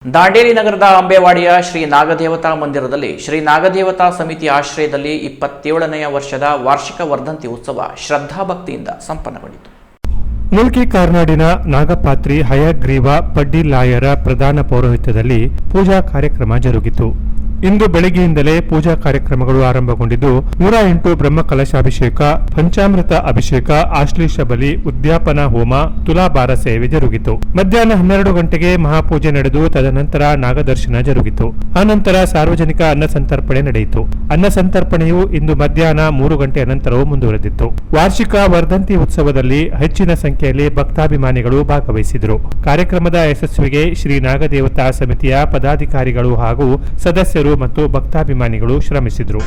ದಾಂಡೇಲಿ ನಗರದ ಅಂಬೇವಾಡಿಯ ಶ್ರೀ ನಾಗದೇವತಾ ಮಂದಿರದಲ್ಲಿ ಶ್ರೀ ನಾಗದೇವತಾ ಸಮಿತಿ ಆಶ್ರಯದಲ್ಲಿ 27ನೇ ವರ್ಷದ ವಾರ್ಷಿಕ ವರ್ಧಂತಿ ಉತ್ಸವ ಶ್ರದ್ಧಾಭಕ್ತಿಯಿಂದ ಸಂಪನ್ನಗೊಂಡಿತು. ಮುಲ್ಕಿ ಕಾರ್ನಾಡಿನ ನಾಗಪಾತ್ರಿ ಹಯಗ್ರೀವ ಪಡ್ಡಿಲಾಯರ ಪ್ರಧಾನ ಪೌರೋಹಿತ್ಯದಲ್ಲಿ ಪೂಜಾ ಕಾರ್ಯಕ್ರಮ ಜರುಗಿತು. ಇಂದು ಬೆಳಗ್ಗೆಯಿಂದಲೇ ಪೂಜಾ ಕಾರ್ಯಕ್ರಮಗಳು ಆರಂಭಗೊಂಡಿದ್ದು 108 ಬ್ರಹ್ಮ ಕಲಶಾಭಿಷೇಕ, ಪಂಚಾಮೃತ ಅಭಿಷೇಕ, ಆಶ್ಲೇಷ ಬಲಿ, ಉದ್ಯಾಪನಾ ಹೋಮ, ತುಲಾಭಾರ ಸೇವೆ ಜರುಗಿತು. ಮಧ್ಯಾಹ್ನ 12 ಗಂಟೆಗೆ ಮಹಾಪೂಜೆ ನಡೆದು ತದನಂತರ ನಾಗದರ್ಶನ ಜರುಗಿತು. ಆನಂತರ ಸಾರ್ವಜನಿಕ ಅನ್ನ ಸಂತರ್ಪಣೆ ನಡೆಯಿತು. ಅನ್ನ ಸಂತರ್ಪಣೆಯು ಇಂದು ಮಧ್ಯಾಹ್ನ 3 ಗಂಟೆಯ ನಂತರವೂ ಮುಂದುವರೆದಿತ್ತು. ವಾರ್ಷಿಕ ವರ್ಧಂತಿ ಉತ್ಸವದಲ್ಲಿ ಹೆಚ್ಚಿನ ಸಂಖ್ಯೆಯಲ್ಲಿ ಭಕ್ತಾಭಿಮಾನಿಗಳು ಭಾಗವಹಿಸಿದರು. ಕಾರ್ಯಕ್ರಮದ ಯಶಸ್ವಿಗೆ ಶ್ರೀ ನಾಗದೇವತಾ ಸಮಿತಿಯ ಪದಾಧಿಕಾರಿಗಳು ಹಾಗೂ ಸದಸ್ಯರು ಮತ್ತು ಭಕ್ತಾಭಿಮಾನಿಗಳು ಶ್ರಮಿಸಿದರು.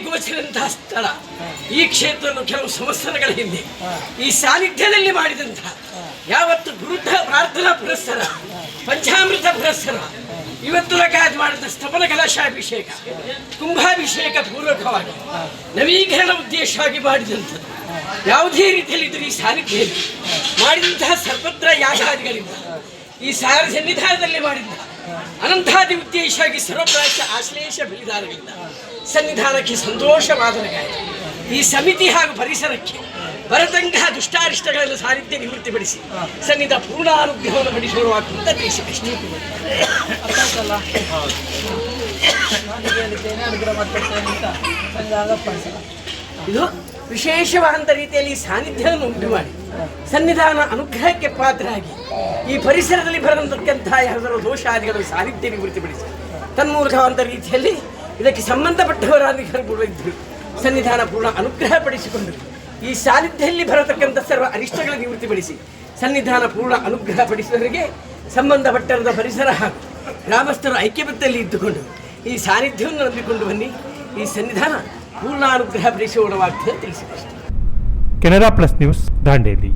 ಗೋಚರಂತಹ ಸ್ಥಳ ಈ ಕ್ಷೇತ್ರವನ್ನು ಕೆಲವು ಸಂವತ್ಸರಗಳ ಹಿಂದೆ ಈ ಸಾನ್ನಿಧ್ಯದಲ್ಲಿ ಮಾಡಿದಂತಹ ಯಾವತ್ತು ಗುರುತ ಪ್ರಾರ್ಥನಾ ಪುರಸ್ಸರ, ಪಂಚಾಮೃತ ಪುರಸ್ಸರ, ಇವತ್ತು ಲಗಾಯತ್ ಮಾಡಿದ ಸ್ತಪನ ಕಲಶಾಭಿಷೇಕ, ಕುಂಭಾಭಿಷೇಕ ಪೂರ್ವಕವಾಗಿ ನವೀಕರಣ ಉದ್ದೇಶವಾಗಿ ಮಾಡಿದಂಥದ್ದು ಯಾವುದೇ ರೀತಿಯಲ್ಲಿ ಇದ್ದರೂ ಈ ಸಾನ್ನಿಧ್ಯದಲ್ಲಿ ಮಾಡಿದಂತಹ ಸರ್ವತ್ರ ಯಾಗಾದಿಗಳಿಂದ ಈ ಸಾರ ಸನ್ನಿಧಾನದಲ್ಲಿ ಮಾಡಿದ್ದ ಅನಂತಾದಿ ಉದ್ದೇಶವಾಗಿ ಸರ್ವಪ್ರಾಶ ಆಶ್ಲೇಷ ಬಲಿದಾನಗಳಿಂದ ಸನ್ನಿಧಾನಕ್ಕೆ ಸಂತೋಷವಾದನೆಗಾಯಿತು. ಈ ಸಮಿತಿ ಹಾಗೂ ಪರಿಸರಕ್ಕೆ ಬರತಂತಹ ದುಷ್ಟಾರಿಷ್ಟಗಳನ್ನು ಸಾನ್ನಿಧ್ಯ ನಿವೃತ್ತಿಪಡಿಸಿ ಸನ್ನಿಧ ಪೂರ್ಣ ಅನುಗ್ರಹವನ್ನು ಪಡಿಸುವಂತ ತಿಳಿಸಿದಷ್ಟೇ. ಇದು ವಿಶೇಷವಾದಂಥ ರೀತಿಯಲ್ಲಿ ಸಾನ್ನಿಧ್ಯವನ್ನು ಉಂಟು ಮಾಡಿ ಸನ್ನಿಧಾನ ಅನುಗ್ರಹಕ್ಕೆ ಪಾತ್ರರಾಗಿ ಈ ಪರಿಸರದಲ್ಲಿ ಬರತಕ್ಕಂತಹ ಯಾವುದಾದ್ರು ದೋಷಾದಿಗಳನ್ನು ಸಾನ್ನಿಧ್ಯ ನಿವೃತ್ತಿಪಡಿಸಿ ತನ್ಮೂಲಕವಾದಂಥ ರೀತಿಯಲ್ಲಿ ಇದಕ್ಕೆ ಸಂಬಂಧಪಟ್ಟವರಾಗಿ ಇದ್ದರು ಸನ್ನಿಧಾನ ಪೂರ್ಣ ಅನುಗ್ರಹ ಪಡಿಸಿಕೊಂಡು ಈ ಸಾನ್ನಿಧ್ಯದಲ್ಲಿ ಬರತಕ್ಕಂಥ ಸರ್ವ ಅರಿಷ್ಟಗಳ ನಿವೃತ್ತಿಪಡಿಸಿ ಸನ್ನಿಧಾನ ಪೂರ್ಣ ಅನುಗ್ರಹ ಪಡಿಸುವವರಿಗೆ ಸಂಬಂಧಪಟ್ಟರದ ಪರಿಸರ ಹಾಗೂ ಗ್ರಾಮಸ್ಥರು ಐಕ್ಯಬದ್ಧದಲ್ಲಿ ಇದ್ದುಕೊಂಡು ಈ ಸಾನ್ನಿಧ್ಯವನ್ನು ನಂಬಿಕೊಂಡು ಬನ್ನಿ, ಈ ಸನ್ನಿಧಾನ ಪೂರ್ಣ ಅನುಗ್ರಹ ಪಡಿಸುವವಾಗ್ತದೆ ತಿಳಿಸಿದಷ್ಟೇ. Canara plus news Dandeli.